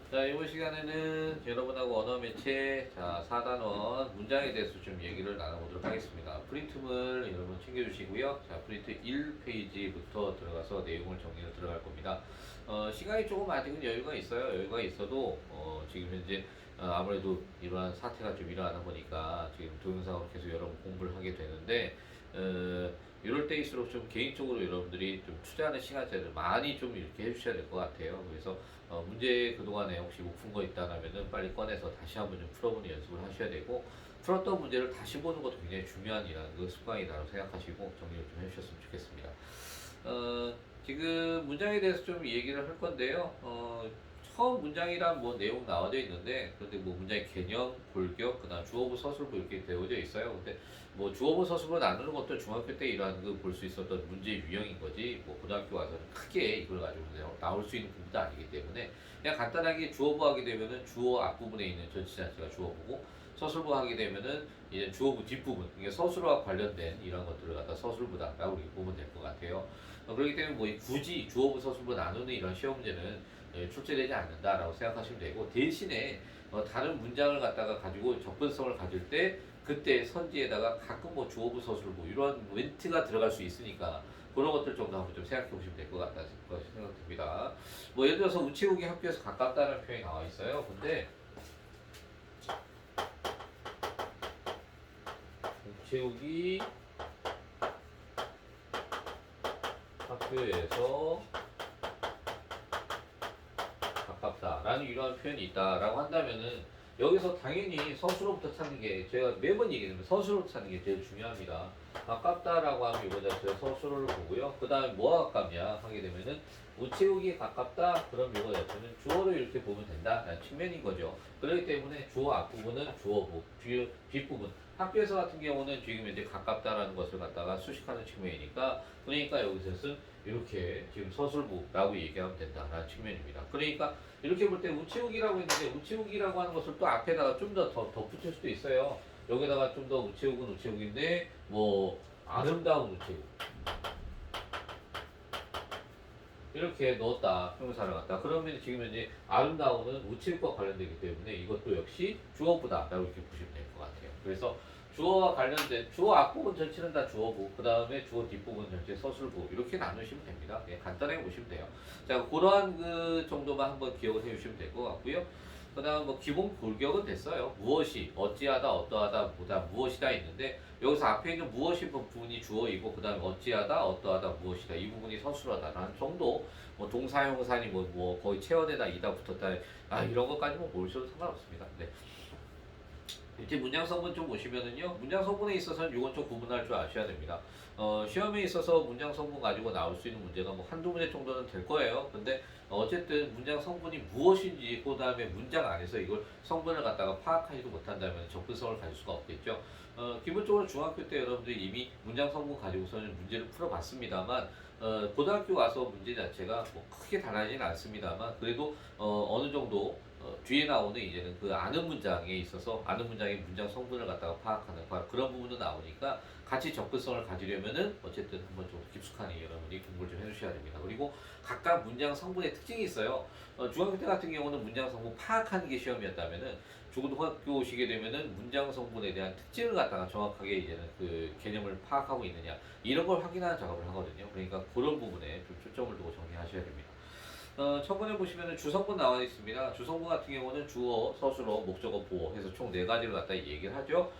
자, 이번 시간에는 여러분하고 언어 매체, 자, 4단원 문장에 대해서 좀 얘기를 나눠보도록 하겠습니다. 프린트물 여러분 챙겨주시고요. 자, 프린트 1페이지부터 들어가서 내용을 정리를 들어갈 겁니다. 시간이 조금 아직은 여유가 있어요. 여유가 있어도, 지금 현재, 아무래도 이러한 사태가 좀 일어나다 보니까 지금 동영상으로 계속 여러분 공부를 하게 되는데, 이럴 때일수록 좀 개인적으로 여러분들이 좀 투자하는 시간제를 많이 좀 이렇게 해주셔야 될 것 같아요. 그래서 문제 그동안에 혹시 못 푼 거 있다라면은 빨리 꺼내서 다시 한번 좀 풀어보는 연습을 하셔야 되고, 풀었던 문제를 다시 보는 것도 굉장히 중요한 이라는 그 습관이라고 생각하시고 정리를 좀 해주셨으면 좋겠습니다. 지금 문장에 대해서 좀 얘기를 할 건데요. 처음 문장이란 뭐 내용 나와져 있는데, 그런데 뭐 문장의 개념, 골격, 그다음 주어부, 서술부 이렇게 되어져 있어요. 근데 뭐 주어부, 서술부 나누는 것도 중학교 때 이러한 그 볼 수 있었던 문제 유형인 거지, 뭐 고등학교 와서는 크게 이걸 가지고 나올 수 있는 부분도 아니기 때문에 그냥 간단하게 주어부 하게 되면은 주어 앞부분에 있는 전치 자체가 주어부고, 서술부 하게 되면은 이제 주어부 뒷부분, 이게 서술어와 관련된 이런 것들을 갖다 서술부다라고 이렇게 보면 될 것 같아요. 그렇기 때문에 뭐 굳이 주어부, 서술부 나누는 이런 시험 문제는 출제되지 않는다라고 생각하시면 되고, 대신에 다른 문장을 갖다가 가지고 접근성을 가질 때 그때 선지에다가 가끔 뭐 주어부, 서술부 이런 멘트가 들어갈 수 있으니까 그런 것들 정도 한번 좀 생각해 보시면 될 것 같다는 생각됩니다. 뭐 예를 들어서 우체국이 학교에서 가깝다는 표현이 나와 있어요. 근데 우체국이 학교에서 가깝다라는 이러한 표현이 있다라고 한다면은 여기서 당연히 서술어부터 찾는 게, 제가 매번 얘기하면 서술어부터 찾는 게 제일 중요합니다. 가깝다라고 하면 이거 자체가 서술어를 보고요. 그 다음에 뭐가 가깝냐 하게 되면은 우체국이 가깝다, 그럼 이거 자체는 주어를 이렇게 보면 된다라는 측면인 거죠. 그렇기 때문에 주어 앞부분은 주어부, 뒷부분, 학교에서 같은 경우는 지금 이제 가깝다라는 것을 갖다가 수식하는 측면이니까, 그러니까 여기서는 이렇게 지금 서술부라고 얘기하면 된다라는 측면입니다. 그러니까 이렇게 볼 때 우체국이라고 했는데, 우체국이라고 하는 것을 또 앞에다가 좀 더 덧붙일 수도 있어요. 여기다가 좀 더 우체국은 우체국인데 뭐 아름다운 우체국 이렇게 넣었다, 형용사를 갖다. 그러면 지금 현재 아름다운은 우체국과 관련되기 때문에 이것도 역시 주어부다라고 이렇게 보시면 될 것 같아요. 그래서 주어와 관련된 주어 앞부분 전체는 다 주어부, 그 다음에 주어 뒷부분 전체 서술부 이렇게 나누시면 됩니다. 예, 간단하게 보시면 돼요. 자, 그러한 그 정도만 한번 기억을 해주시면 될 것 같고요. 그 다음 뭐 기본 골격은 됐어요. 무엇이, 어찌하다, 어떠하다, 보다, 무엇이다 있는데, 여기서 앞에 있는 무엇이 부분이 주어이고, 그 다음에 어찌하다, 어떠하다, 무엇이다 이 부분이 서술어다라는 정도, 뭐 동사형사니 뭐 거의 체언에다 이다 붙었다, 이런 것까지만 모르셔도 상관없습니다. 네. 이제 문장 성분 좀 보시면은요, 문장 성분에 있어서는 이건 좀 구분할 줄 아셔야 됩니다. 시험에 있어서 문장 성분 가지고 나올 수 있는 문제가 뭐 한두 문제 정도는 될 거예요. 근데 어쨌든 문장 성분이 무엇인지, 그 다음에 문장 안에서 이걸 성분을 갖다가 파악하지도 못한다면 접근성을 가질 수가 없겠죠. 기본적으로 중학교 때 여러분들이 이미 문장 성분 가지고서는 문제를 풀어봤습니다만, 고등학교 와서 문제 자체가 뭐 크게 달라지진 않습니다만, 그래도 어느 정도 뒤에 나오는 이제는 그 아는 문장에 있어서 아는 문장의 문장 성분을 갖다가 파악하는 그런 부분도 나오니까 같이 접근성을 가지려면은 어쨌든 한번 좀 깊숙하게 여러분이 공부를 좀 해주셔야 됩니다. 그리고 각각 문장 성분의 특징이 있어요. 중학교 때 같은 경우는 문장 성분 파악하는 게 시험이었다면은 중고등학교 오시게 되면은 문장 성분에 대한 특징을 갖다가 정확하게 이제는 그 개념을 파악하고 있느냐 이런 걸 확인하는 작업을 하거든요. 그러니까 그런 부분에 좀 초점을 두고 정리하셔야 됩니다. 처번에 보시면 주성분 나와 있습니다. 주성분 같은 경우는 주어, 서술어, 목적어, 보어 해서 총 네 가지를 갖다 얘기를 하죠.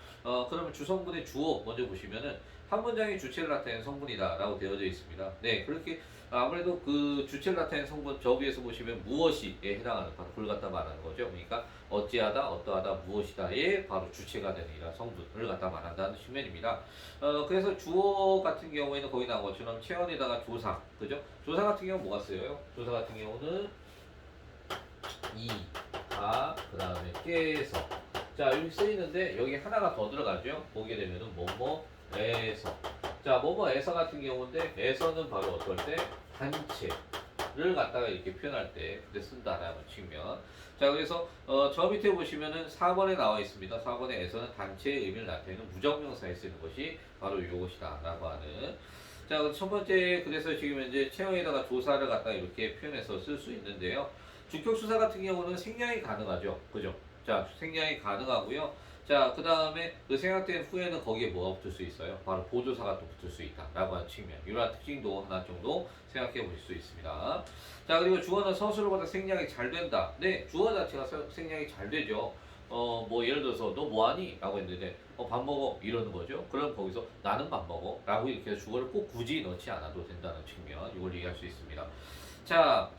그러면 주성분의 주어 먼저 보시면은 한 문장의 주체를 나타내는 성분이다라고 되어져 있습니다. 네, 그렇게 아무래도 그 주체를 나타내는 성분 저 위에서 보시면 무엇이에 해당하는 바로 그걸 갖다 말하는 거죠. 그러니까 어찌하다, 어떠하다, 무엇이다의 바로 주체가 되는 이런 성분을 갖다 말한다는 측면입니다. 그래서 주어 같은 경우에는 거기 나온 것처럼 체언에다가 조사, 그죠? 조사 같은 경우는 뭐가 쓰여요? 조사 같은 경우는 이, 다, 그 다음에 깨서. 자, 여기 쓰이는데 여기 하나가 더 들어가죠? 보게 되면은 뭐뭐에서. 자, 뭐뭐에서 같은 경우인데 에서는 바로 어떨 때 단체를 갖다가 이렇게 표현할 때 그때 쓴다라는 측면. 자, 그래서 저 밑에 보시면은 4번에 나와 있습니다. 4번에 에서는 단체의 의미를 나타내는 무정명사에 쓰는 것이 바로 이것이다라고 하는. 자, 첫 번째, 그래서 지금 이제 체형에다가 조사를 갖다 이렇게 표현해서 쓸 수 있는데요. 주격수사 같은 경우는 생략이 가능하죠. 그죠? 자, 생략이 가능하고요. 자, 그 다음에 그 생략된 후에는 거기에 뭐가 붙을 수 있어요? 바로 보조사가 또 붙을 수 있다라고 하는 측면. 이러한 특징도 하나 정도 생각해 보실 수 있습니다. 자, 그리고 주어는 서술어보다 생략이 잘 된다. 네, 주어 자체가 생략이 잘 되죠. 뭐 예를 들어서 너 뭐하니? 라고 했는데 밥 먹어 이러는 거죠. 그럼 거기서 나는 밥 먹어 라고 이렇게 해서 주어를 꼭 굳이 넣지 않아도 된다는 측면, 이걸 얘기할 수 있습니다. 자,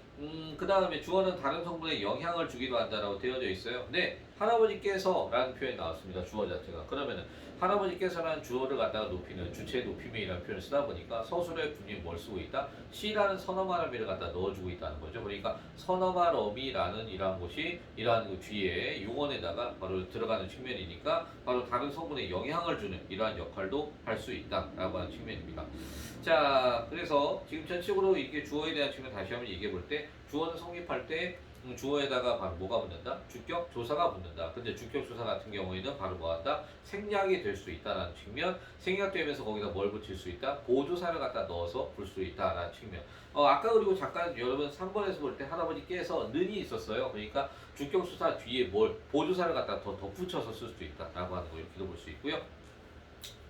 그 다음에 주어는 다른 성분에 영향을 주기도 한다라고 되어져 있어요. 네, 할아버지께서 라는 표현이 나왔습니다. 주어 자체가. 그러면은 할아버지께서라는 주어를 갖다가 높이는 주체 높임이라는 표현을 쓰다 보니까 서술의 분위에 뭘 쓰고 있다? 시라는 선어말어미를 갖다 넣어주고 있다는 거죠. 그러니까 선어말어미라는 이러한 것이 이러한 그 뒤에 용언에다가 바로 들어가는 측면이니까 바로 다른 성분에 영향을 주는 이러한 역할도 할 수 있다라고 하는 측면입니다. 자, 그래서 지금 전체적으로 이게 주어에 대한 측면 다시 한번 얘기해 볼 때 주어는 성립할 때 주어에다가 바로 뭐가 붙는다? 주격 조사가 붙는다. 근데 주격 조사 같은 경우에는 바로 뭐한다? 생략이 될 수 있다라는 측면. 생략되면서 거기다 뭘 붙일 수 있다? 보조사를 갖다 넣어서 볼 수 있다라는 측면. 아까 그리고 잠깐 여러분 3번에서 볼 때 할아버지께서 는이 있었어요. 그러니까 주격 조사 뒤에 뭘 보조사를 갖다 더 덧붙여서 쓸 수 있다라고 하는 거 이렇게도 볼 수 있고요.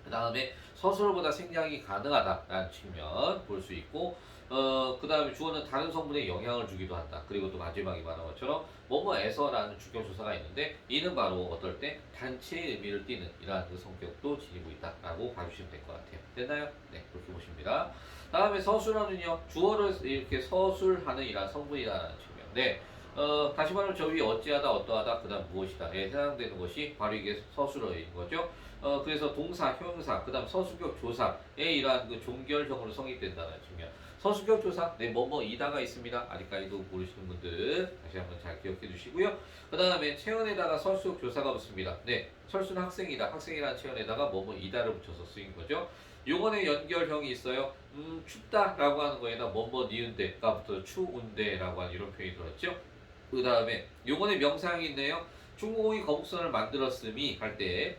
그 다음에 서술보다 생략이 가능하다라는 측면 볼 수 있고, 그 다음에 주어는 다른 성분에 영향을 주기도 한다. 그리고 또 마지막에 말한 것처럼 뭐뭐에서라는 주격조사가 있는데 이는 바로 어떨 때 단체의 의미를 띠는 이러한 그 성격도 지니고 있다라고 봐주시면 될 것 같아요. 됐나요? 네, 그렇게 보십니다. 다음에 서술어는요, 주어를 이렇게 서술하는 이러한 성분이라는 측면. 네. 다시 말하면 저 위에 어찌하다, 어떠하다, 그 다음 무엇이다에 해당되는 것이 바로 이게 서술어인 거죠. 그래서 동사, 형용사, 그 다음 서술격 조사의 이러한 그 종결형으로 성립된다는 측면. 서술격 조사, 네, 뭐뭐이다가 있습니다. 아직까지도 모르시는 분들 다시 한번 잘 기억해 주시고요. 그 다음에 체언에다가 서술격 조사가 붙습니다. 네, 철수는 학생이다. 학생이라는 체언에다가 뭐뭐이다를 붙여서 쓰인 거죠. 요번에 연결형이 있어요. 춥다라고 하는 거에다 뭐뭐 니은데가 붙어서 추운데라고 하는 이런 표현이 들었죠. 그 다음에 요번에 명사형이 있네요. 중국공이 거북선을 만들었음이 할 때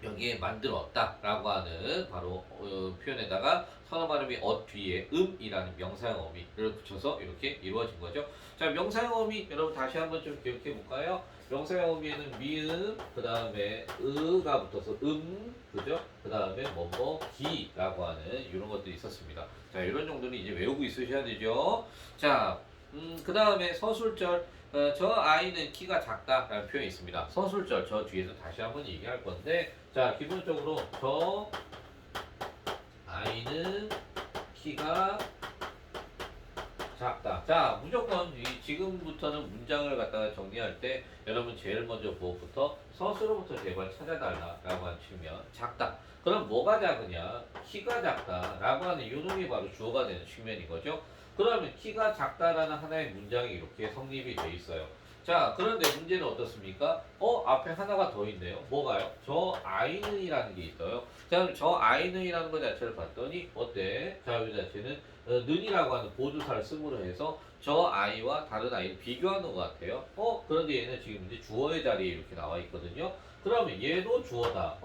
여기에 만들었다라고 하는 바로 표현에다가 선어 발음이 뒤에 음이라는 명사형 어미를 붙여서 이렇게 이루어진 거죠. 자, 명사형 어미 여러분 다시 한번 좀 기억해 볼까요? 명사형 어미에는 미음, 그 다음에 으가 붙어서 그죠? 그 다음에 기라고 하는 이런 것들이 있었습니다. 자, 이런 정도는 이제 외우고 있으셔야 되죠. 자, 그 다음에 서술절. 저 아이는 키가 작다라는 표현이 있습니다. 서술절 저 뒤에서 다시 한번 얘기할 건데, 자, 기본적으로 저 아이는 키가 작다. 자, 무조건 지금부터는 문장을 갖다가 정리할 때 여러분 제일 먼저 무엇부터 서술어부터 제발 찾아달라라고 하는 측면. 작다. 그럼 뭐가 작으냐? 키가 작다라고 하는 요놈이 바로 주어가 되는 측면인 거죠. 그러면 키가 작다라는 하나의 문장이 이렇게 성립이 돼 있어요. 자, 그런데 문제는 어떻습니까? 앞에 하나가 더 있네요. 뭐가요? 저 아이는이라는 게 있어요. 자, 저 아이는이라는 것 자체를 봤더니 어때? 자, 이 자체는 는이라고 하는 보조사를 쓰므로 해서 저 아이와 다른 아이를 비교하는 것 같아요. 그런데 얘는 지금 이제 주어의 자리에 이렇게 나와 있거든요. 그러면 얘도 주어다.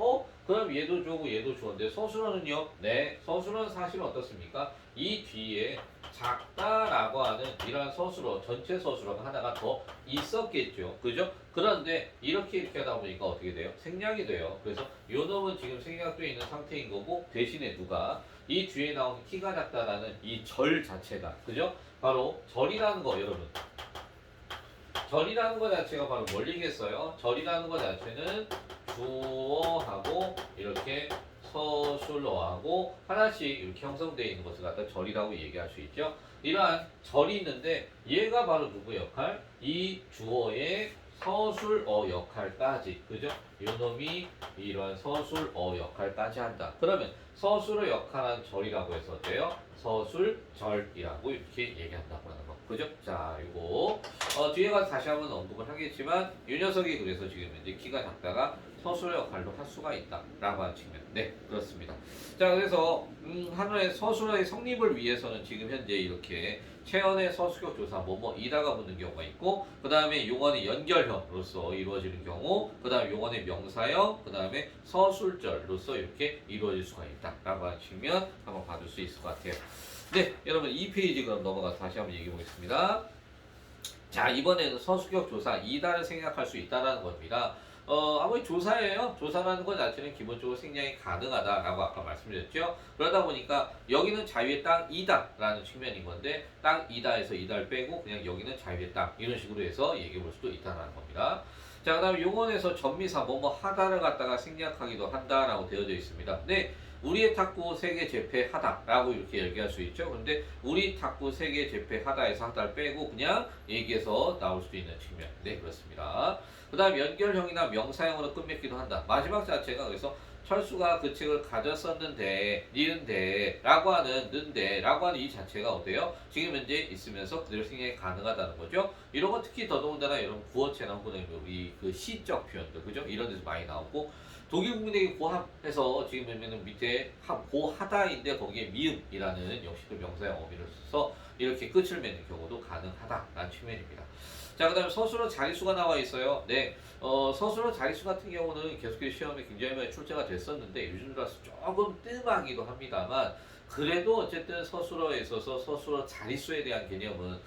그럼 얘도 주어고 얘도 주어인데 서술어는요? 네, 서술어는 사실은 어떻습니까? 이 뒤에 작다라고 하는 이러한 서술어, 전체 서술어가 하나가 더 있었겠죠. 그죠? 그런데 이렇게 하다 보니까 어떻게 돼요? 생략이 돼요. 그래서 요 놈은 지금 생략되어 있는 상태인 거고, 대신에 누가 이 뒤에 나오는 키가 작다라는 이 절 자체가, 그죠? 바로 절이라는 거, 여러분. 절이라는 거 자체가 바로 뭘리겠어요? 절이라는 거 자체는 주어하고 이렇게 서술어하고 하나씩 이렇게 형성되어 있는 것을 갖다 절이라고 얘기할 수 있죠. 이러한 절이 있는데 얘가 바로 누구 역할? 이 주어의 서술어 역할까지, 그죠? 요놈이 이러한 서술어 역할까지 한다. 그러면 서술어 역할한 절이라고 해서 어때요? 서술절이라고 이렇게 얘기한다고 하는 거. 그죠? 자, 요거 뒤에 가서 다시 한번 언급을 하겠지만 이 녀석이 그래서 지금 이제 키가 작다가 서술의 역할도 할 수가 있다라고 하는 측면. 네, 그렇습니다. 자, 그래서 하나의 서술의 성립을 위해서는 지금 현재 이렇게 체언의 서술격 조사 이다가 붙는 경우가 있고, 그 다음에 용언의 연결형으로서 이루어지는 경우, 그 다음에 용언의 명사형, 그 다음에 서술절로서 이렇게 이루어질 수가 있다라고 하는 측면 한번 봐줄 수 있을 것 같아요. 네, 여러분 2페이지 그럼 넘어가서 다시 한번 얘기해 보겠습니다. 자, 이번에는 서술격 조사 2다를 생략할 수 있다는 겁니다. 아무리 조사예요. 조사라는 것 자체는 기본적으로 생략이 가능하다라고 아까 말씀드렸죠. 그러다 보니까 여기는 자유의 땅 2다라는 측면인 건데 땅 2다에서 2다를 빼고 그냥 여기는 자유의 땅 이런 식으로 해서 얘기해 볼 수도 있다는 겁니다. 자, 그 다음에 용언에서 전미사 뭐뭐 하다를 갖다가 생략하기도 한다라고 되어져 있습니다. 네, 우리의 탁구 세계 제패하다라고 이렇게 얘기할 수 있죠. 근데 우리 탁구 세계 제패하다에서 하다를 빼고 그냥 얘기해서 나올 수도 있는 측면. 네, 그렇습니다. 그 다음 연결형이나 명사형으로 끝맺기도 한다. 마지막 자체가 그래서 철수가 그 책을 가졌었는데 니은데 라고 하는 는데 라고 하는 이 자체가 어때요? 지금 현재 있으면서 그대로 생략이 가능하다는 거죠. 이런 거 특히 더더군다나 이런 구어체나 혹은 우리 그 시적 표현들 그죠? 이런 데서 많이 나오고 독일 국민에게 고함해서 지금 보면은 밑에 고하다인데 거기에 미음이라는 역시 그 명사형 어미를 써서 이렇게 끝을 맺는 경우도 가능하다라는 측면입니다. 자, 그 다음에 서술어 자릿수가 나와 있어요. 네, 서술어 자릿수 같은 경우는 계속해서 시험에 굉장히 많이 출제가 됐었는데 요즘 들어서 조금 뜸하기도 합니다만 그래도 어쨌든 서술어에 있어서 서술어 자릿수에 대한 개념은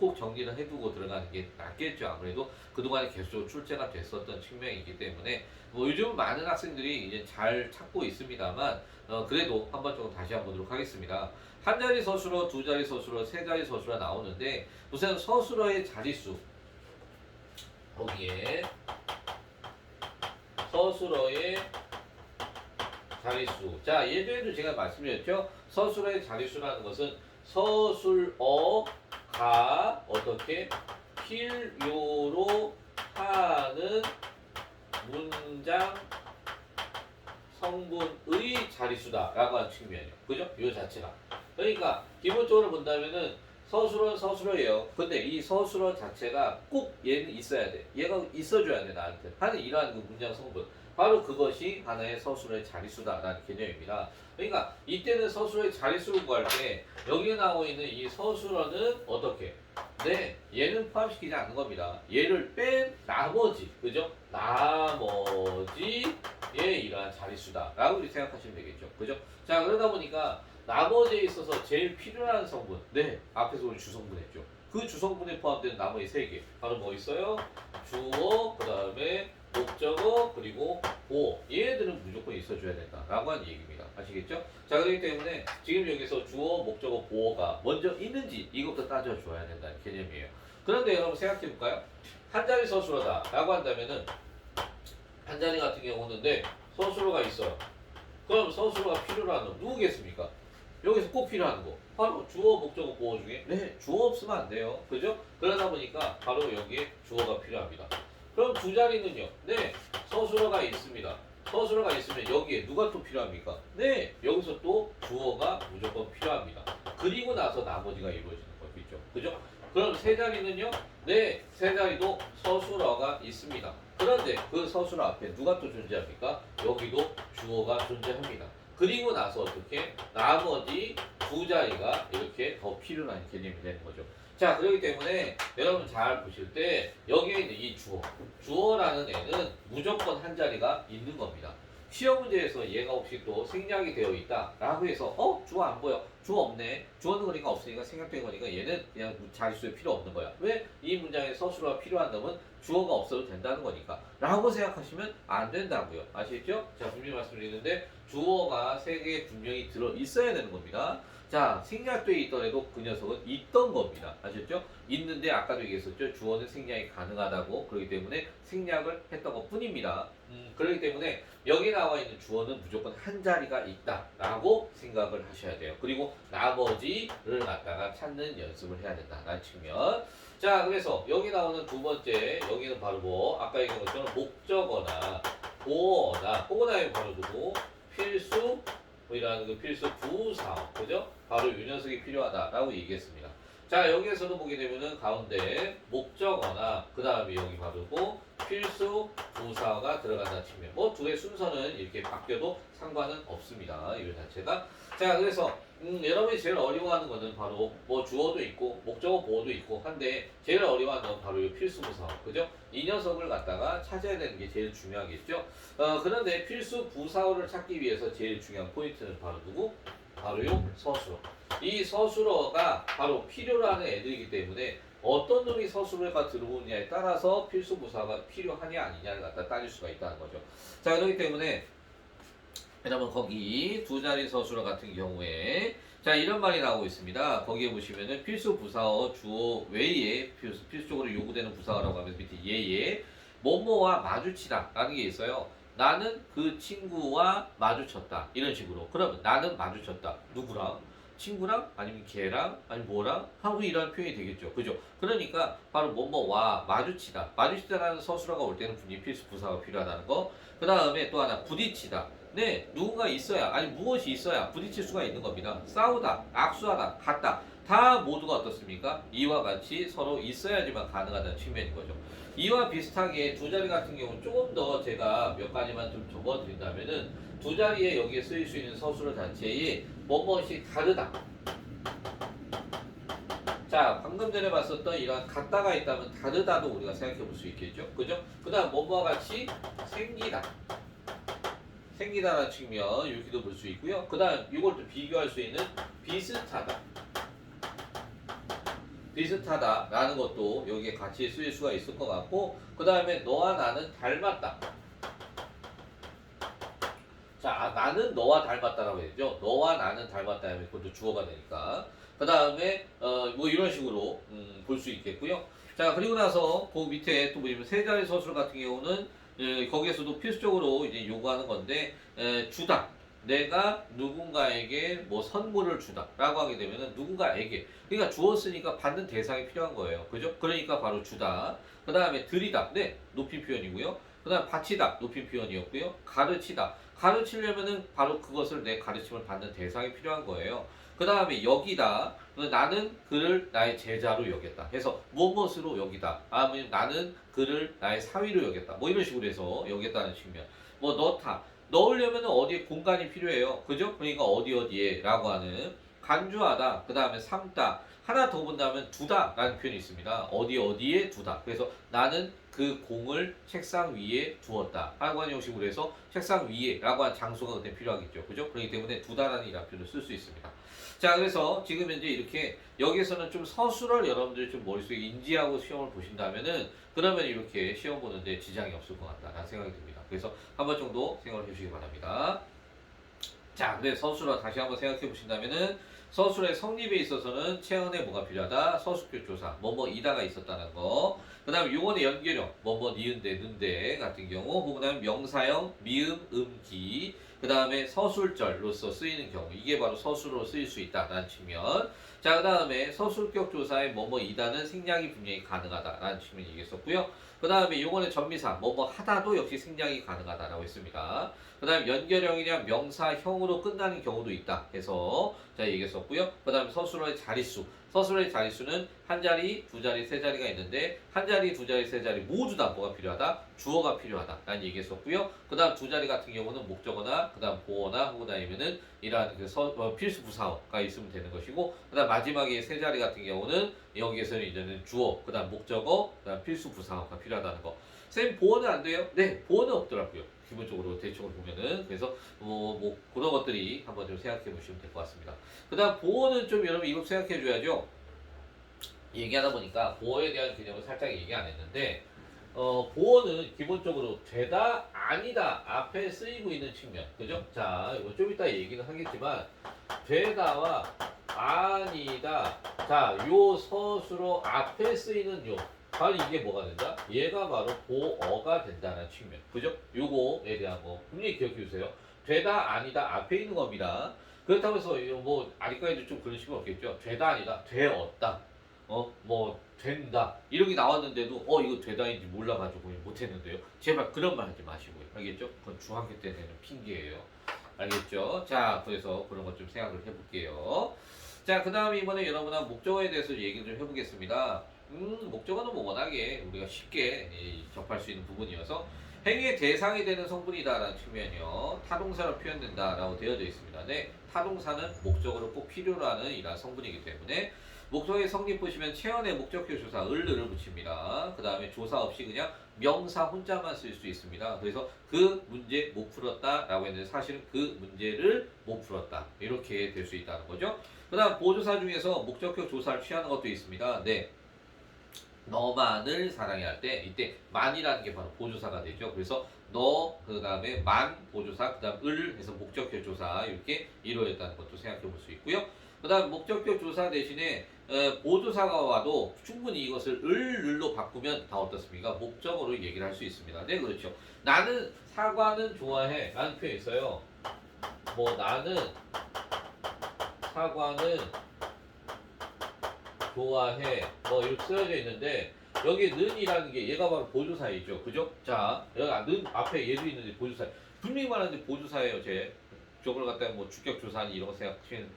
꼭 정리를 해두고 들어가는 게 낫겠죠. 아무래도 그동안에 계속 출제가 됐었던 측면이기 때문에 뭐 요즘 많은 학생들이 이제 잘 찾고 있습니다만 그래도 한 번 정도 다시 한번 보도록 하겠습니다. 한 자리 서술어, 두 자리 서술어, 세 자리 서술어 나오는데 우선 서술어의 자릿수 거기에 서술어의 자릿수. 자, 예전에도 제가 말씀드렸죠. 서술어의 자릿수라는 것은 서술어가 어떻게 필요로 하는 문장 성분의 자릿수다라고 하는 측면이에요. 그죠? 이 자체가. 그러니까 기본적으로 본다면은 서술어는 서술어예요. 근데 이 서술어 자체가 꼭 얘는 있어야 돼. 얘가 있어줘야 돼 나한테. 하는 이러한 그 문장 성분. 바로 그것이 하나의 서술어의 자릿수다라는 개념입니다. 그러니까 이때는 서술어의 자릿수를 구할 때 여기에 나오고 있는 이 서술어는 어떻게? 네, 얘는 포함시키지 않는 겁니다. 얘를 뺀 나머지, 그죠? 나머지의 이러한 자릿수다라고 생각하시면 되겠죠. 그죠? 자, 그러다 보니까 나머지에 있어서 제일 필요한 성분, 네, 앞에서 우리 주성분 했죠. 그 주성분에 포함되는 나머지 세 개, 바로 뭐 있어요? 주어, 그 다음에 목적어, 그리고 보어. 얘들은 무조건 있어줘야 된다라고 하는 얘기입니다. 아시겠죠? 자, 그렇기 때문에 지금 여기서 주어, 목적어, 보어가 먼저 있는지 이것부터 따져줘야 된다는 개념이에요. 그런데 여러분 생각해 볼까요? 한 자리 서술어다라고 한다면은 한 자리 같은 경우는 네, 서술어가 있어요. 그럼 서술어가 필요로 하는 건 누구겠습니까? 여기서 꼭 필요한 거 바로 주어, 목적어, 보어 중에 네, 주어 없으면 안 돼요. 그죠? 그러다 보니까 바로 여기에 주어가 필요합니다. 그럼 두 자리는요? 네, 서술어가 있습니다. 서술어가 있으면 여기에 누가 또 필요합니까? 네, 여기서 또 주어가 무조건 필요합니다. 그리고 나서 나머지가 이루어지는 거겠죠. 그죠? 그럼 세 자리는요? 네, 세 자리도 서술어가 있습니다. 그런데 그 서술어 앞에 누가 또 존재합니까? 여기도 주어가 존재합니다. 그리고 나서 어떻게 나머지 두 자리가 이렇게 더 필요한 개념이 되는 거죠. 자, 그렇기 때문에 여러분 잘 보실 때 여기에 있는 이 주어라는 애는 무조건 한 자리가 있는 겁니다. 시험 문제에서 얘가 혹시 또 생략이 되어 있다라고 해서 주어 안 보여, 주어 없네, 주어는 그러니까 없으니까 생략된 거니까 얘는 그냥 자릿수에 필요 없는 거야. 왜? 이 문장에 서술어가 필요한다면 주어가 없어도 된다는 거니까 라고 생각하시면 안 된다고요. 아시겠죠? 자, 분명히 말씀드리는데 주어가 세 개 분명히 들어 있어야 되는 겁니다. 자, 생략되어 있더라도 그 녀석은 있던 겁니다. 아셨죠? 있는데 아까도 얘기했었죠. 주어는 생략이 가능하다고. 그렇기 때문에 생략을 했던 것 뿐입니다. 그렇기 때문에 여기 나와 있는 주어는 무조건 한 자리가 있다라고 생각을 하셔야 돼요. 그리고 나머지를 갖다가 찾는 연습을 해야 된다라는 측면. 자, 그래서 여기 나오는 두 번째, 여기는 바로 뭐 아까 얘기한 것처럼 목적어나 보어나 혹은하에 바로 두고 필수 이라는 그 필수 부사어, 그죠? 바로 이 녀석이 필요하다라고 얘기했습니다. 자, 여기에서도 보게 되면은 가운데 목적어나 그 다음에 여기 바르고 필수 부사어가 들어간다는 측면. 뭐 두 개 순서는 이렇게 바뀌어도 상관은 없습니다. 이 자체가. 자, 그래서 여러분이 제일 어려워하는 거는 바로 뭐 주어도 있고 목적어 보어도 있고 한데 제일 어려워하는 건 바로 이 필수 부사어, 그죠? 이 녀석을 갖다가 찾아야 되는 게 제일 중요하겠죠. 그런데 필수 부사어를 찾기 위해서 제일 중요한 포인트는 바로 누구? 바로요 서술어. 이 서술어가 바로 필요로 하는 애들이기 때문에 어떤 놈이 서술어가 들어오느냐에 따라서 필수 부사가 필요하냐 아니냐를 갖다 따질 수가 있다는 거죠. 자, 그렇기 때문에 그러면 거기 두 자리 서술어 같은 경우에 자 이런 말이 나오고 있습니다. 거기에 보시면은 필수 부사어 주어 외에 필수적으로 요구되는 부사어라고 하면서 밑에 예에 뭐뭐와 마주치다 라는 게 있어요. 나는 그 친구와 마주쳤다 이런 식으로. 그러면 나는 마주쳤다 누구랑? 친구랑 아니면 걔랑 아니면 뭐랑 하고 이런 표현이 되겠죠. 그죠? 그러니까 바로 뭐뭐와 마주치다. 마주치다라는 서술어가 올 때는 분명히 필수 부사가 필요하다는 거. 그 다음에 또 하나 부딪히다. 네, 누군가 있어야 아니 무엇이 있어야 부딪힐 수가 있는 겁니다. 싸우다, 악수하다, 같다. 다 모두가 어떻습니까? 이와 같이 서로 있어야지만 가능하다는 측면인 거죠. 이와 비슷하게 두 자리 같은 경우는 조금 더 제가 몇 가지만 좀 적어드린다면은 두 자리에 여기에 쓰일 수 있는 서술어 자체에 뭐뭇이 다르다. 자, 방금 전에 봤었던 이런 같다가 있다면 다르다도 우리가 생각해 볼 수 있겠죠. 그죠? 그 다음 뭐뭐와 같이 생기다. 생기다라는 측면 이렇게도 볼 수 있고요. 그 다음 이걸 또 비교할 수 있는 비슷하다. 비슷하다라는 것도 여기에 같이 쓰일 수가 있을 것 같고 그 다음에 너와 나는 닮았다. 자, 나는 너와 닮았다라고 했죠. 너와 나는 닮았다 하면 그것도 주어가 되니까. 그 다음에 뭐 이런 식으로 볼 수 있겠고요. 자, 그리고 나서 그 밑에 또 보시면 세 자리 서술 같은 경우는 거기에서도 필수적으로 이제 요구하는 건데 주다. 내가 누군가에게 뭐 선물을 주다라고 하게 되면은 누군가에게 그러니까 주었으니까 받는 대상이 필요한 거예요. 그죠? 그러니까 바로 주다. 그 다음에 드리다. 네, 높임 표현이고요. 그 다음 바치다. 높임 표현이었고요. 가르치다. 가르치려면은 바로 그것을 내 가르침을 받는 대상이 필요한 거예요. 그 다음에 여기다. 나는 그를 나의 제자로 여겼다. 해서 무엇으로 여기다. 아니면 나는 그를 나의 사위로 여겼다. 뭐 이런 식으로 해서 여겼다는 측면. 뭐 넣다. 넣으려면 어디에 공간이 필요해요. 그죠? 그러니까 어디에 라고 하는 간주하다. 그 다음에 삼다. 하나 더 본다면 두다 라는 표현이 있습니다. 어디에 두다. 그래서 나는 그 공을 책상 위에 두었다. 라고 하는 형식으로 해서 책상 위에 라고 하는 장소가 그때 필요하겠죠. 그죠? 그렇기 때문에 두다라는 이란 표현을 쓸 수 있습니다. 자, 그래서 지금 현재 이렇게 여기에서는 좀 서술을 여러분들이 좀 머릿속에 인지하고 시험을 보신다면은 그러면 이렇게 시험 보는데 지장이 없을 것 같다라는 생각이 듭니다. 그래서 한 번 정도 생각을 해주시기 바랍니다. 자, 근데 서술어 다시 한번 생각해 보신다면은 서술의 성립에 있어서는 체언에 뭐가 필요하다? 서술표 조사, 뭐뭐이다가 있었다는 거. 그 다음에 용언의 연결형, 뭐뭐 니은데, 는데 같은 경우. 그 다음에 명사형, 미음, 기. 그 다음에 서술절로서 쓰이는 경우. 이게 바로 서술로 쓰일 수 있다라는 측면. 자, 그 다음에 서술격 조사에 뭐뭐이다는 생략이 분명히 가능하다라는 측면이 얘기했었고요. 그 다음에 용언의 전미사, 뭐뭐 하다도 역시 생략이 가능하다라고 했습니다. 그 다음에 연결형이냐 명사형으로 끝나는 경우도 있다 해서 자 얘기했었고요. 그 다음에 서술어의 자릿수. 서술어의 자릿수는 한 자리, 두 자리, 세 자리가 있는데 한 자리, 두 자리, 세 자리 모두 다 뭐가 필요하다? 주어가 필요하다 라는 얘기했었고요. 그 다음 두 자리 같은 경우는 목적어나 그 다음 보어나 혹은 아니면은 이러한 필수 부사어가 있으면 되는 것이고 그 다음 마지막에 세 자리 같은 경우는 여기에서는 이제는 주어, 그 다음 목적어, 그 다음 필수 부사어가 필요하다는 거. 쌤 보어는 안 돼요? 네, 보어는 없더라고요. 기본적으로 대충으로 보면은 그래서 뭐 그런 것들이 한번 좀 생각해 보시면 될 것 같습니다. 그다음 보어는 좀 여러분 이거 생각해 줘야죠. 얘기하다 보니까 보어에 대한 개념을 살짝 얘기 안 했는데 보어는 기본적으로 되다 아니다 앞에 쓰이고 있는 측면 그죠? 자 이거 좀 이따 얘기는 하겠지만 되다와 아니다 자요 서술어 앞에 쓰이는 요 바로 이게 뭐가 된다? 얘가 바로 보어가 된다는 측면. 그죠? 요거에 대한 거 분명히 기억해 주세요. 되다 아니다 앞에 있는 겁니다. 그렇다고 해서 뭐 아직까지도 좀 그런 식은 없겠죠. 되다 아니다 되었다. 뭐 된다. 이런 게 나왔는데도 이거 되다인지 몰라가지고 못했는데요. 제발 그런 말 하지 마시고요. 알겠죠? 그건 중학교 때 되는 핑계예요. 알겠죠? 자, 그래서 그런 것 좀 생각을 해볼게요. 자, 그 다음에 이번에 여러분하고 목적어에 대해서 얘기를 좀 해보겠습니다. 목적어는 뭐 워낙에 우리가 쉽게 접할 수 있는 부분이어서 행위의 대상이 되는 성분이다라는 측면이요. 타동사로 표현된다라고 되어져 있습니다. 네, 타동사는 목적어를 꼭 필요로 하는 이러한 성분이기 때문에 목적의 성립 보시면 체언의 목적격 조사 을을 붙입니다. 그 다음에 조사 없이 그냥 명사 혼자만 쓸 수 있습니다. 그래서 그 문제 못 풀었다라고 했는데 사실은 그 문제를 못 풀었다. 이렇게 될 수 있다는 거죠. 그 다음 보조사 중에서 목적격 조사를 취하는 것도 있습니다. 네. 너만을 사랑해 할 때 이때 만이라는 게 바로 보조사가 되죠. 그래서 너 그다음에 만 보조사 그다음 을 해서 목적격 조사 이렇게 이루어졌다는 것도 생각해 볼 수 있고요. 그다음 목적격 조사 대신에 보조사가 와도 충분히 이것을 을로 바꾸면 다 어떻습니까? 목적어로 얘기를 할 수 있습니다. 네, 그렇죠. 나는 사과는 좋아해 라는 표현이 있어요. 뭐 나는 사과는 좋아해 뭐 이렇게 쓰여져 있는데 여기 는이라는 게 얘가 바로 보조사이죠. 그죠? 자 여기 는 앞에 얘도 있는데 보조사 분명히 말하는데 보조사예요. 제 저걸 갖다가 뭐 주격조사니 이런 거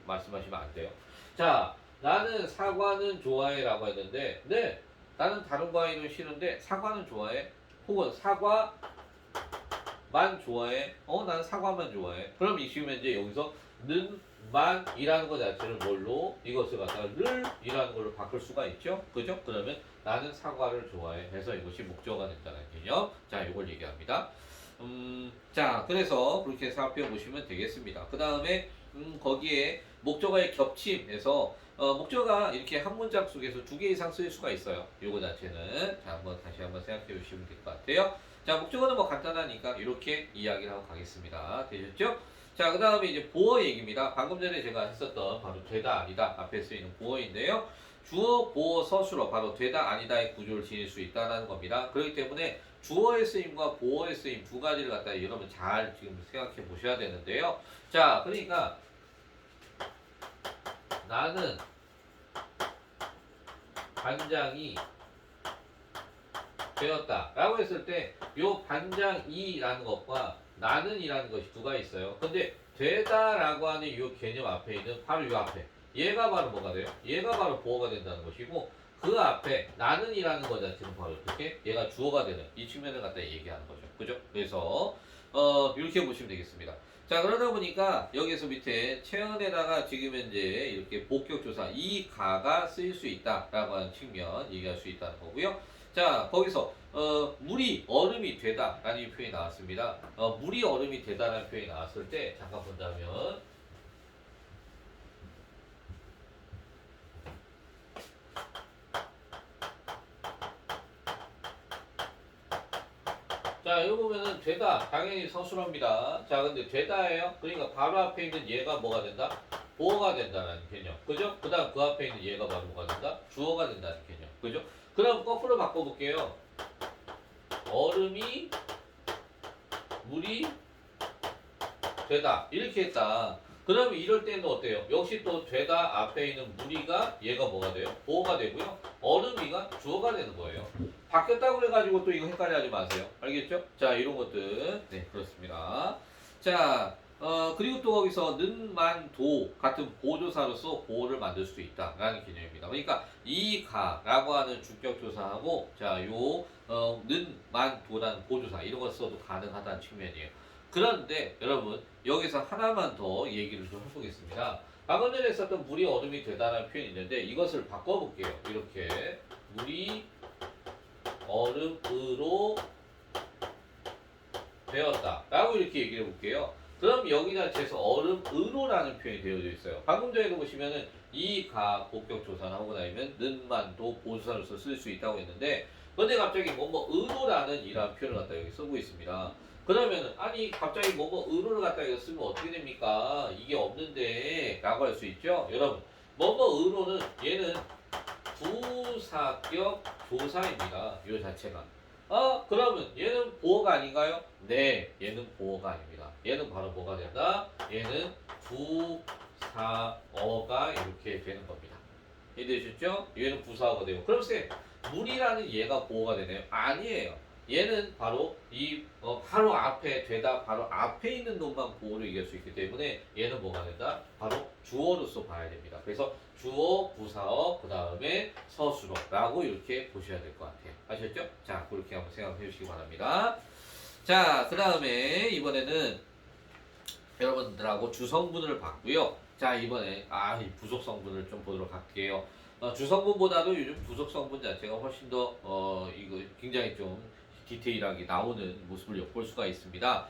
말씀하시면 안 돼요. 자 나는 사과는 좋아해 라고 했는데 네 나는 다른 과일은 싫은데 사과는 좋아해 혹은 사과만 좋아해 나는 사과만 좋아해 그럼 이 지금 이제 여기서 는 만이라는 것 자체를 뭘로 이것을 갖다가 를이라는 걸로 바꿀 수가 있죠. 그죠? 그러면 나는 사과를 좋아해 해서 이것이 목적어가 된다는 개념. 자, 이걸 얘기합니다. 자, 그래서 그렇게 살펴 보시면 되겠습니다. 그 다음에 거기에 목적어의 겹침에서 목적어가 이렇게 한 문장 속에서 두 개 이상 쓰일 수가 있어요. 요거 자체는 자, 다시 한번 생각해 주시면 될 것 같아요. 자, 목적어는 뭐 간단하니까 이렇게 이야기를 하고 가겠습니다. 되셨죠? 자, 그 다음에 이제 보어 얘기입니다. 방금 전에 제가 했었던 바로 되다 아니다 앞에 쓰이는 보어인데요. 주어, 보어, 서술어 바로 되다 아니다의 구조를 지닐 수 있다는 겁니다. 그렇기 때문에 주어의 쓰임과 보어의 쓰임 두 가지를 갖다 여러분 잘 지금 생각해 보셔야 되는데요. 자, 그러니까 나는 반장이 되었다 라고 했을 때 요 반장이라는 것과 나는이라는 것이 두가 있어요. 근데 되다라고 하는 이 개념 앞에 있는 바로 이 앞에 얘가 바로 뭐가 돼요? 얘가 바로 보어가 된다는 것이고 그 앞에 나는이라는 것 자체는 바로 어떻게 얘가 주어가 되는 이 측면을 갖다 얘기하는 거죠. 그죠? 그래서 이렇게 보시면 되겠습니다. 자 그러다 보니까 여기서 밑에 체언에다가 지금 현재 이렇게 복격조사 이 가가 쓰일 수 있다라고 하는 측면 얘기할 수 있다는 거고요. 자 거기서 물이 얼음이 되다라는 표현이 나왔습니다. 물이 얼음이 되다라는 표현이 나왔을 때 잠깐 본다면 자 여기 보면은 되다 당연히 서술어입니다. 자 근데 되다예요. 그러니까 바로 앞에 있는 얘가 뭐가 된다? 보어가 된다는 개념. 그죠? 그 다음 그 앞에 있는 얘가 바로 뭐가 된다? 주어가 된다는 개념. 그죠? 그럼 거꾸로 바꿔볼게요. 얼음이 물이 되다 이렇게 했다. 그러면 이럴 때는 어때요? 역시 또 되다 앞에 있는 물이가 얘가 뭐가 돼요? 보어가 되고요. 얼음이가 주어가 되는 거예요. 바뀌었다고 해가지고 또 이거 헷갈려 하지 마세요. 알겠죠? 자 이런 것들 네 그렇습니다. 자 그리고 또 거기서 는, 만, 도 같은 보조사로서 보어를 만들 수 있다라는 개념입니다. 그러니까 이, 가라고 하는 주격조사하고 요 는, 만, 도라는 보조사 이런 걸 써도 가능하다는 측면이에요. 그런데 여러분 여기서 하나만 더 얘기를 좀 해보겠습니다. 방금 전에 썼던 물이 얼음이 되다라는 표현이 있는데 이것을 바꿔볼게요. 이렇게 물이 얼음으로 되었다 라고 이렇게 얘기해 볼게요. 그럼 여기 자체에서 얼음으로라는 표현이 되어져 있어요. 방금 전에도 보시면은 이, 가, 복격조사나 하고 나면 는만도 보조사로서 쓸 수 있다고 했는데 근데 갑자기 으로라는 이런 표현을 갖다 여기 쓰고 있습니다. 그러면은 아니 갑자기 으로를 갖다 여기 쓰면 어떻게 됩니까? 이게 없는데 라고 할 수 있죠. 여러분 으로는 얘는 부사격 조사입니다. 이 자체가. 그러면 얘는 보어가 아닌가요? 네, 얘는 보어가 아닙니다. 얘는 바로 뭐가 된다? 얘는 부사어가 이렇게 되는 겁니다. 이해되셨죠? 얘는 부사어가 되고. 그럼 쌤, 물이라는 얘가 보어가 되나요? 아니에요. 얘는 바로 바로 앞에 되다 바로 앞에 있는 놈만 보어로 얘기할 수 있기 때문에 얘는 뭐가 된다? 바로 주어로서 봐야 됩니다. 그래서 주어, 부사어, 그 다음에 서술어라고 이렇게 보셔야 될 것 같아요. 아셨죠? 자, 그렇게 한번 생각해 주시기 바랍니다. 자, 그 다음에 이번에는 여러분들하고 주성분을 봤고요. 자, 이번에 이 부속 성분을 좀 보도록 할게요. 주성분보다도 요즘 부속성분 자체가 훨씬 더 이거 굉장히 좀 디테일하게 나오는 모습을 엿볼 수가 있습니다.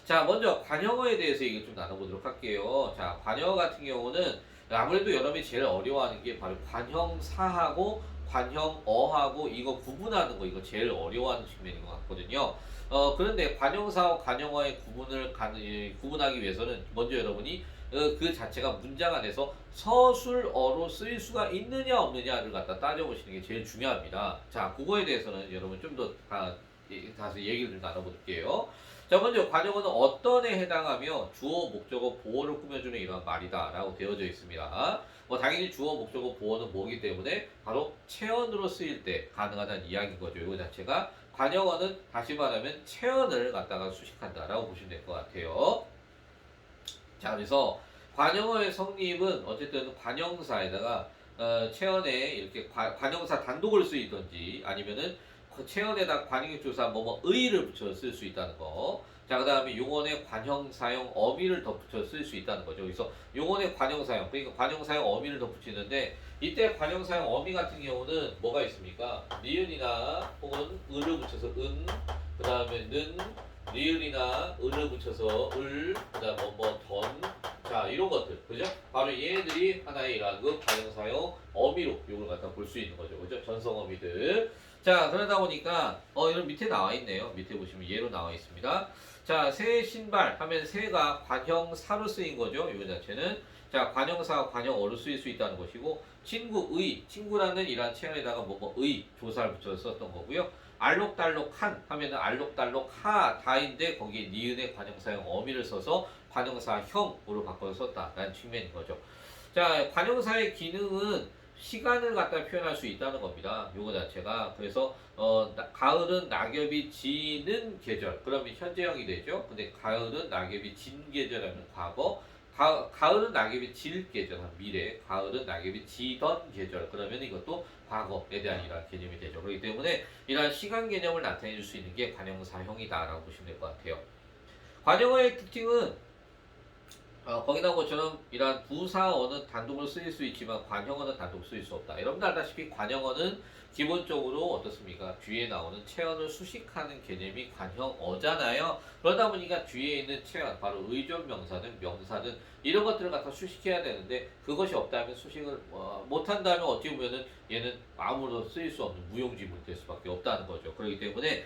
자, 먼저 관형어에 대해서 얘기 좀 나눠보도록 할게요. 자, 관형어 같은 경우는 아무래도 여러분이 제일 어려워하는 게 바로 관형사하고 관형어하고 이거 구분하는 거 이거 제일 어려워하는 측면인 것 같거든요. 그런데 관형사와 관형어의 구분하기 위해서는 먼저 여러분이 그 자체가 문장 안에서 서술어로 쓰일 수가 있느냐 없느냐를 갖다 따져보시는 게 제일 중요합니다. 자, 그거에 대해서는 여러분 좀 더 다시 얘기를 좀 나눠볼게요. 자, 먼저 관형어는 어떤 에 해당하며 주어, 목적어, 보어를 꾸며주는 이러한 말이다 라고 되어져 있습니다. 당연히 주어, 목적어, 보어는 뭐기 때문에 바로 체언으로 쓰일 때 가능하다는 이야기인 거죠. 이거 자체가 관형어는 다시 말하면 체언을 갖다가 수식한다 라고 보시면 될 것 같아요. 자, 그래서 관형어의 성립은 어쨌든 관형사에다가 체언에 이렇게 관형사 단독을 쓰이든지 아니면은 그 체언에다 관형조사 의를 붙여 쓸 수 있다는 거. 자, 그 다음에 용언의 관형사용 어미를 덧붙여 쓸 수 있다는 거죠. 그래서 용언의 관형사용, 그러니까 관형사용 어미를 덧붙이는데 이때 관형사용 어미 같은 경우는 뭐가 있습니까? 니은이나 혹은 을을 붙여서 은, 그 다음에 는, 리을이나 을을 붙여서 을, 그 다음 던, 자, 이런 것들, 그죠? 바로 얘네들이 하나의 이러한 그 관형사용 어미로 이걸 갖다 볼 수 있는 거죠. 그죠? 전성어미들. 자, 그러다 보니까 이런 밑에 나와 있네요. 밑에 보시면 얘로 나와 있습니다. 자, 새 신발 하면 새가 관형사로 쓰인 거죠. 이 자체는. 자, 관형사와 관형어로 쓰일 수 있다는 것이고 친구의, 친구라는 이러한 체형에다가 의 조사를 붙여서 썼던 거고요. 알록달록한 하면은 알록달록하 다인데 거기에 니은의 관형사용 어미를 써서 관형사형으로 바꿔서 썼다라는 측면인 거죠. 자, 관형사의 기능은 시간을 갖다 표현할 수 있다는 겁니다. 요거 자체가. 그래서 가을은 낙엽이 지는 계절. 그러면 현재형이 되죠. 근데 가을은 낙엽이 진 계절하면 과거. 가을은 낙엽이 질 계절, 미래. 가을은 낙엽이 지던 계절. 그러면 이것도 과거에 대한 이러한 개념이 되죠. 그렇기 때문에 이러한 시간 개념을 나타내 줄 수 있는 게 관형사형이다라고 보시면 될 것 같아요. 관형어의 특징은 거기 나온 것처럼 이러한 부사어는 단독으로 쓰일 수 있지만 관형어는 단독 쓰일 수 없다. 여러분들 알다시피 관형어는 기본적으로 어떻습니까? 뒤에 나오는 체언을 수식하는 개념이 관형어잖아요. 그러다 보니까 뒤에 있는 체언, 바로 의존 명사든 명사든 이런 것들을 갖다 수식해야 되는데 그것이 없다면 수식을 못한다면 어떻게 보면은 얘는 아무로 쓰일 수 없는 무용지물이 될 수밖에 없다는 거죠. 그렇기 때문에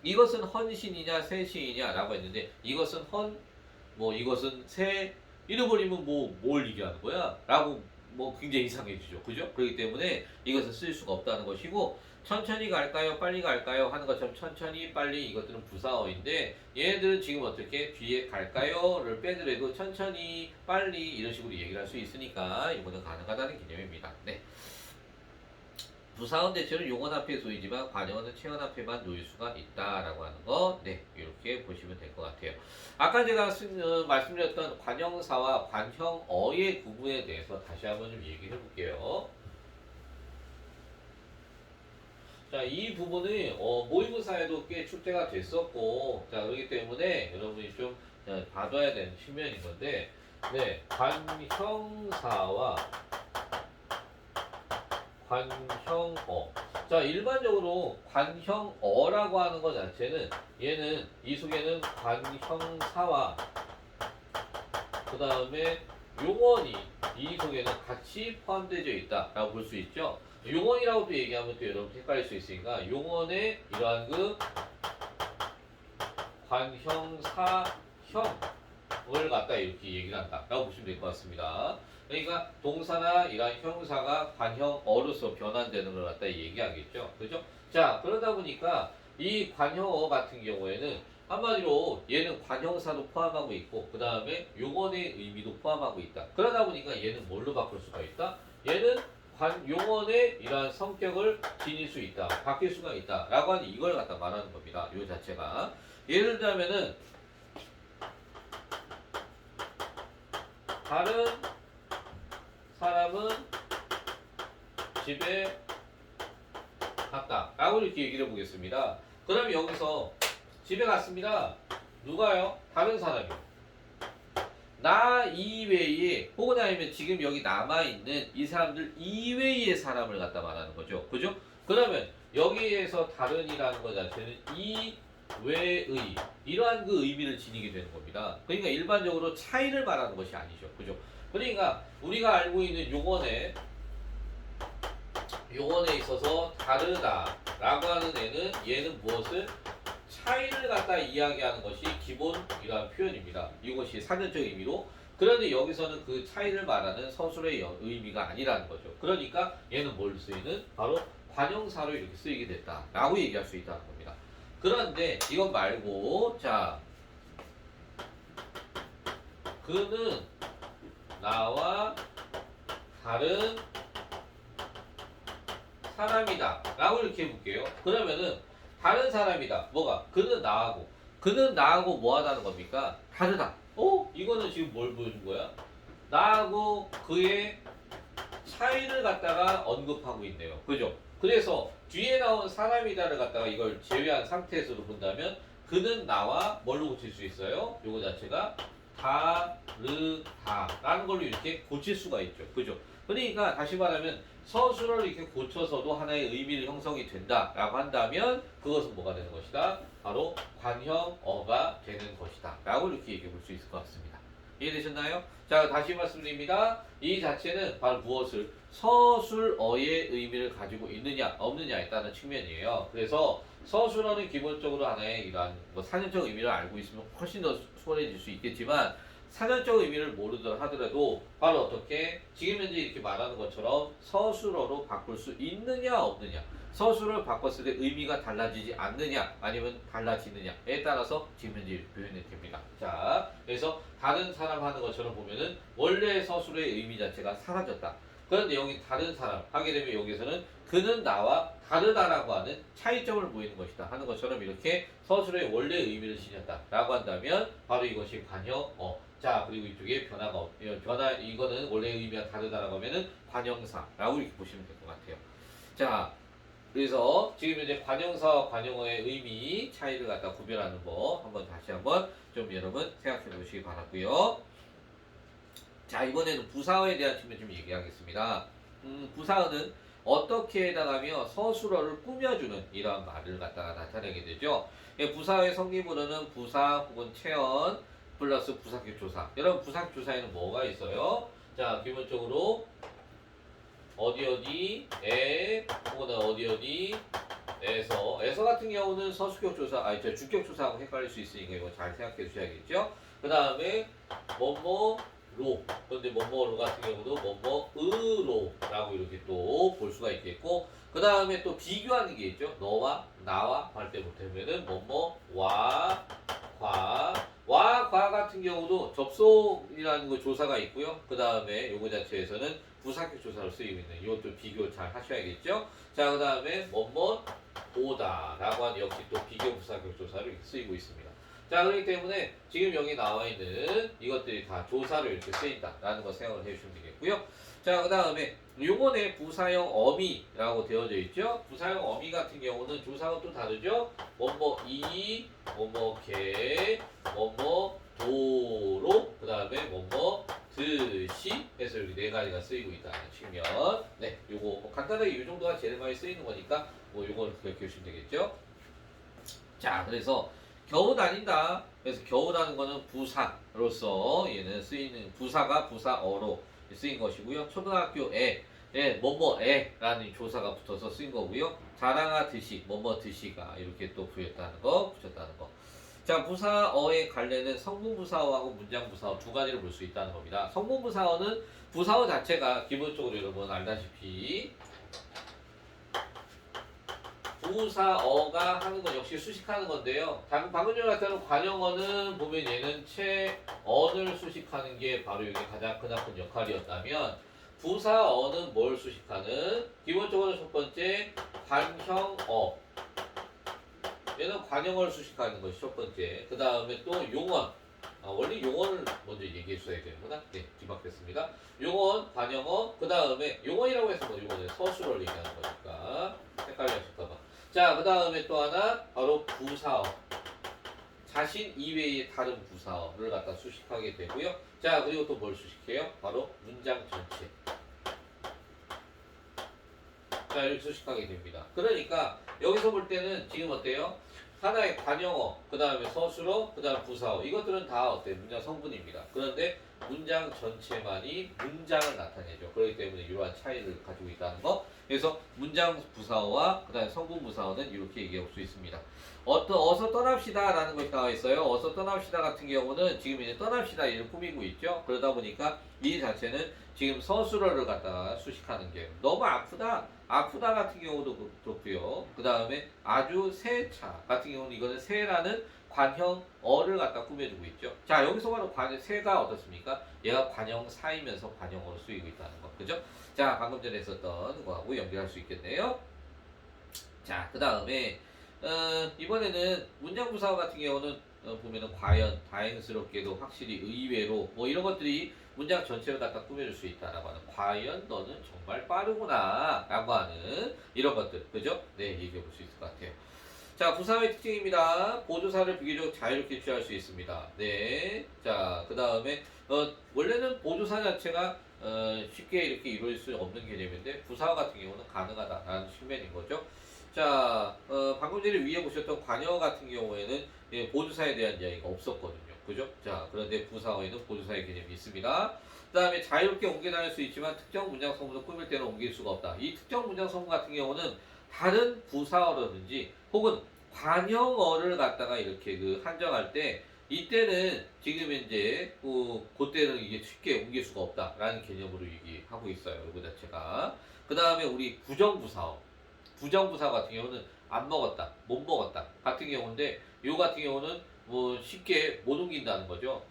이것은 헌신이냐 세신이냐라고 했는데 이것은 이것은 새 잃어버리면 뭘 얘기하는 거야? 라고 굉장히 이상해지죠. 그죠? 그렇기 때문에 이것은 쓸 수가 없다는 것이고 천천히 갈까요? 빨리 갈까요? 하는 것처럼 천천히 빨리 이것들은 부사어인데 얘네들은 지금 어떻게 뒤에 갈까요?를 빼더라도 천천히 빨리 이런 식으로 얘기를 할 수 있으니까 이거는 가능하다는 개념입니다. 네. 부사어는 대체로 용언 앞에 놓이지만 관형어는 체언 앞에만 놓일 수가 있다라고 하는 거, 네, 이렇게 보시면 될 것 같아요. 아까 제가 말씀드렸던 관형사와 관형어의 구분에 대해서 다시 한번 좀 얘기를 해볼게요. 자, 이 부분이 모의고사에도 꽤 출제가 됐었고, 자, 그렇기 때문에 여러분이 좀 봐둬야 되는 측면인 건데, 네, 관형사와 관형어. 자, 일반적으로 관형어라고 하는 것 자체는 얘는 이 속에는 관형사와 그 다음에 용언이 이 속에는 같이 포함되어 있다라고 볼 수 있죠. 용언이라고도 얘기하면 또 여러분 헷갈릴 수 있으니까 용언의 이러한 그 관형사형을 갖다 이렇게 얘기를 한다라고 보시면 될 것 같습니다. 그러니까 동사나 이러한 형사가 관형어로서 변환되는 걸 갖다 얘기하겠죠. 그죠? 자, 그러다 보니까 이 관형어 같은 경우에는 한마디로 얘는 관형사도 포함하고 있고 그 다음에 용언의 의미도 포함하고 있다. 그러다 보니까 얘는 뭘로 바꿀 수가 있다? 얘는 용언의 이러한 성격을 지닐 수 있다. 바뀔 수가 있다. 라고 하는 이걸 갖다 말하는 겁니다. 요 자체가. 예를 들자면은 다른 사람은 집에 갔다 라고 이렇게 얘기를 해보겠습니다. 그럼 여기서 집에 갔습니다. 누가요? 다른 사람이요. 나 이외에 혹은 아니면 지금 여기 남아있는 이 사람들 이외의 사람을 갖다 말하는 거죠. 그죠? 그러면 여기에서 다른이라는 것 자체는 이외의 이러한 그 의미를 지니게 되는 겁니다. 그러니까 일반적으로 차이를 말하는 것이 아니죠. 그죠? 그러니까 우리가 알고 있는 용언에 있어서 다르다라고 하는 애는 얘는 무엇을 차이를 갖다 이야기하는 것이 기본이라는 표현입니다. 이것이 사전적 의미로. 그런데 여기서는 그 차이를 말하는 서술의 의미가 아니라는 거죠. 그러니까 얘는 뭘 쓰이는? 바로 관형사로 이렇게 쓰이게 됐다라고 얘기할 수 있다는 겁니다. 그런데 이것 말고 자 그는 나와 다른 사람이다 라고 이렇게 해볼게요. 그러면은 다른 사람이다. 뭐가? 그는 나하고 뭐 하다는 겁니까? 다르다. 이거는 지금 뭘 보여준 거야? 나하고 그의 차이를 갖다가 언급하고 있네요. 그죠? 그래서 뒤에 나온 사람이다를 갖다가 이걸 제외한 상태에서도 본다면 그는 나와 뭘로 고칠 수 있어요? 요거 자체가 다르다라는 걸로 이렇게 고칠 수가 있죠. 그죠? 그러니까 다시 말하면 서술을 이렇게 고쳐서도 하나의 의미를 형성이 된다라고 한다면 그것은 뭐가 되는 것이다? 바로 관형어가 되는 것이다. 라고 이렇게 얘기해 볼 수 있을 것 같습니다. 이해되셨나요? 자, 다시 말씀드립니다. 이 자체는 바로 무엇을? 서술어의 의미를 가지고 있느냐, 없느냐에 따른 측면이에요. 그래서 서술어는 기본적으로 하나의 이러한 사전적 의미를 알고 있으면 훨씬 더 수월해질 수 있겠지만 사전적 의미를 모르더라 하더라도 바로 어떻게 지금 현재 이렇게 말하는 것처럼 서술어로 바꿀 수 있느냐 없느냐 서술을 바꿨을 때 의미가 달라지지 않느냐 아니면 달라지느냐에 따라서 지금 현재 표현이 됩니다. 자, 그래서 다른 사람 하는 것처럼 보면은 원래 서술의 의미 자체가 사라졌다. 그런데 여기 다른 사람 하게 되면 여기서는 그는 나와 다르다라고 하는 차이점을 보이는 것이다 하는 것처럼 이렇게 서술의 원래 의미를 지녔다라고 한다면 바로 이것이 관형어. 자, 그리고 이쪽에 변화 이거는 원래 의미가 다르다라고 하면은 관형사라고 이렇게 보시면 될 것 같아요. 자, 그래서 지금 이제 관형사와 관형어의 의미 차이를 갖다 구별하는 법 다시 한번 좀 여러분 생각해 보시기 바라고요. 자, 이번에는 부사어에 대한 측면 좀 얘기하겠습니다. 부사어는 어떻게 해당하며 서술어를 꾸며주는 이러한 말을 갖다가 나타내게 되죠. 부사어의 성기문어는 부사 혹은 체언 플러스 부사격 조사. 여러분 부사격 조사에는 뭐가 있어요? 자, 기본적으로 어디에 혹은 어디에서 같은 경우는 서술격 조사, 주격 조사하고 헷갈릴 수 있으니까 이거 잘 생각해 주셔야겠죠. 그 다음에 뭐뭐로, 그런데 뭐뭐로 같은 경우도 뭐뭐으로라고 이렇게 또 볼 수가 있겠고, 그 다음에 또 비교하는 게 있죠. 너와 나와 할 때 못하면은 뭐뭐와 과 같은 경우도 접속이라는 거 조사가 있고요. 그 다음에 요거 자체에서는 부사격 조사로 쓰이고 있는 이것도 비교 잘 하셔야겠죠. 자, 그 다음에 보다라고 하는 역시 또 비교 부사격 조사로 쓰이고 있습니다. 자, 그렇기 때문에 지금 여기 나와 있는 이것들이 다 조사로 이렇게 쓰인다라는 거 생각을 해주시면 되겠고요. 자, 그 다음에 요번에 부사형 어미라고 되어져 있죠. 부사형 어미 같은 경우는 조사가 또 다르죠. 뭐뭐이, 뭐뭐개, 뭐뭐도로, 그 다음에 듯이 해서 여기 네 가지가 쓰이고 있다는 측면. 네, 요거 간단하게 이 정도가 제일 많이 쓰이는 거니까 요걸 기억해 주시면 되겠죠. 자, 그래서 겨우 다닌다. 그래서 겨우라는 거는 부사로서 얘는 쓰이는 부사가 부사어로 쓰인 것이고요. 초등학교에 뭐뭐에라는 조사가 붙어서 쓰인 거고요. 자랑하듯이 뭐뭐듯이가 이렇게 또 붙였다는 거. 자, 부사어의 관례는 성분부사어하고 문장부사어 두 가지를 볼 수 있다는 겁니다. 성분부사어는 부사어 자체가 기본적으로 여러분 알다시피 부사어가 하는 건 역시 수식하는 건데요. 방금 전에 같은 관형어는 보면 얘는 체언을 수식하는 게 바로 이게 가장 크나큰 역할이었다면 부사어는 뭘 수식하는? 기본적으로 첫 번째 관형어. 얘는 관형어를 수식하는 것이 첫 번째. 그 다음에 또 용언. 원래 용언을 먼저 얘기해 줘야 되는구나. 네, 뒤바뀌었습니다. 용언, 관형어, 그 다음에 용언이라고 해서 뭐 용언은 서술어를 얘기하는 거니까 헷갈리실까봐. 자, 그 다음에 또 하나 바로 부사어. 자신 이외의 다른 부사어를 갖다 수식하게 되고요. 자, 그리고 또 뭘 수식해요? 바로 문장 전체. 자, 이렇게 수식하게 됩니다. 그러니까 여기서 볼 때는 지금 어때요? 하나의 관용어, 그 다음에 서술어, 그 다음에 부사어. 이것들은 다 어때요? 문장 성분입니다. 그런데 문장 전체만이 문장을 나타내죠. 그렇기 때문에 이러한 차이를 가지고 있다는 거. 그래서 문장 부사어와 그 다음에 성분 부사어는 이렇게 얘기할 수 있습니다. 어서 떠납시다 라는 것이 나와 있어요. 어서 떠납시다 같은 경우는 지금 이제 떠납시다 이를 꾸미고 있죠. 그러다 보니까 이 자체는 지금 서술어를 갖다가 수식하는 게 너무 아프다 같은 경우도 그렇고요. 그 다음에 아주 세차 같은 경우는 이거는 세라는 관형어를 갖다 꾸며주고 있죠. 자, 여기서 바로 세가 어떻습니까? 얘가 관형사이면서 관형어로 쓰이고 있다는 거. 그죠? 자, 방금 전에 했었던 거하고 연결할 수 있겠네요. 자, 그 다음에 이번에는 문장부사어 같은 경우는 보면은 과연, 다행스럽게도, 확실히, 의외로 뭐 이런 것들이 문장 전체를 갖다 꾸며줄 수 있다라고 하는 과연 너는 정말 빠르구나 라고 하는 이런 것들, 그죠? 네, 얘기해 볼 수 있을 것 같아요. 자, 부사의 특징입니다. 보조사를 비교적 자유롭게 취할 수 있습니다. 네. 자, 그 다음에 원래는 보조사 자체가 쉽게 이렇게 이루어질 수 없는 개념인데 부사 같은 경우는 가능하다라는 측면인 거죠. 자, 방금 전에 위에 보셨던 관여 같은 경우에는 보조사에 대한 이야기가 없었거든요. 그죠? 자, 그런데 부사어에는 보조사의 개념이 있습니다. 그 다음에 자유롭게 옮겨 다닐 수 있지만 특정 문장 성분을 꾸밀 때는 옮길 수가 없다. 이 특정 문장 성분 같은 경우는 다른 부사어라든지 혹은 관형어를 갖다가 이렇게 한정할 때 이때는 지금 이제 그때는 이게 쉽게 옮길 수가 없다라는 개념으로 얘기하고 있어요. 이거 자체가. 그 다음에 우리 부정부사 같은 경우는 안 먹었다, 못 먹었다 같은 경우인데 요 같은 경우는 뭐 쉽게 못 옮긴다는 거죠.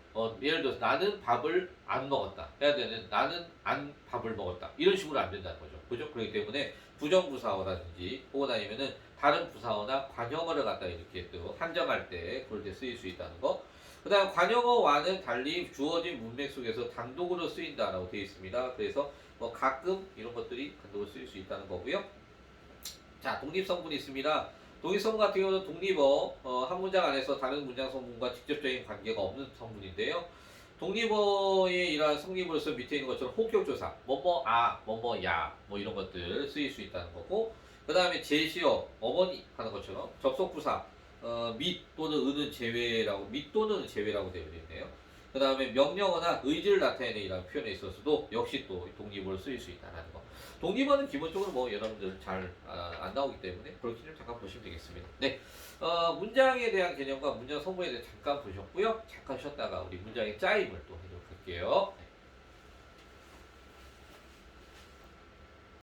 예를 들어서 나는 밥을 안 먹었다 해야 되는 나는 안 밥을 먹었다 이런 식으로 안 된다는 거죠. 그죠? 그렇기 때문에 부정부사어라든지 혹은 아니면은 다른 부사어나 관형어를 갖다 이렇게 또 한정할 때 그럴 때 쓰일 수 있다는 거. 그 다음 관형어와는 달리 주어진 문맥 속에서 단독으로 쓰인다라고 되어 있습니다. 그래서 뭐 가끔 이런 것들이 단독으로 쓰일 수 있다는 거고요. 자, 독립성분이 있습니다. 독립성분 같은 경우는 독립어, 한 문장 안에서 다른 문장 성분과 직접적인 관계가 없는 성분인데요. 독립어의 이러한 성립으로서 밑에 있는 것처럼 호격조사, 뭐뭐아, 뭐뭐야, 뭐 이런 것들 쓰일 수 있다는 거고, 그 다음에 제시어, 어머니 하는 것처럼 접속부사, 밑 또는 은은 제외라고, 밑 또는 제외라고 되어 있네요. 그 다음에 명령어나 의지를 나타내는 이런 표현에 있어서도 역시 또 독립어로 쓰일 수 있다는 거. 독립어는 기본적으로 뭐 여러분들 잘 안 나오기 때문에 그렇게 좀 잠깐 보시면 되겠습니다. 네, 문장에 대한 개념과 문장 성분에 대해 잠깐 보셨고요. 잠깐 쉬었다가 우리 문장의 짜임을 또 해도록 할게요.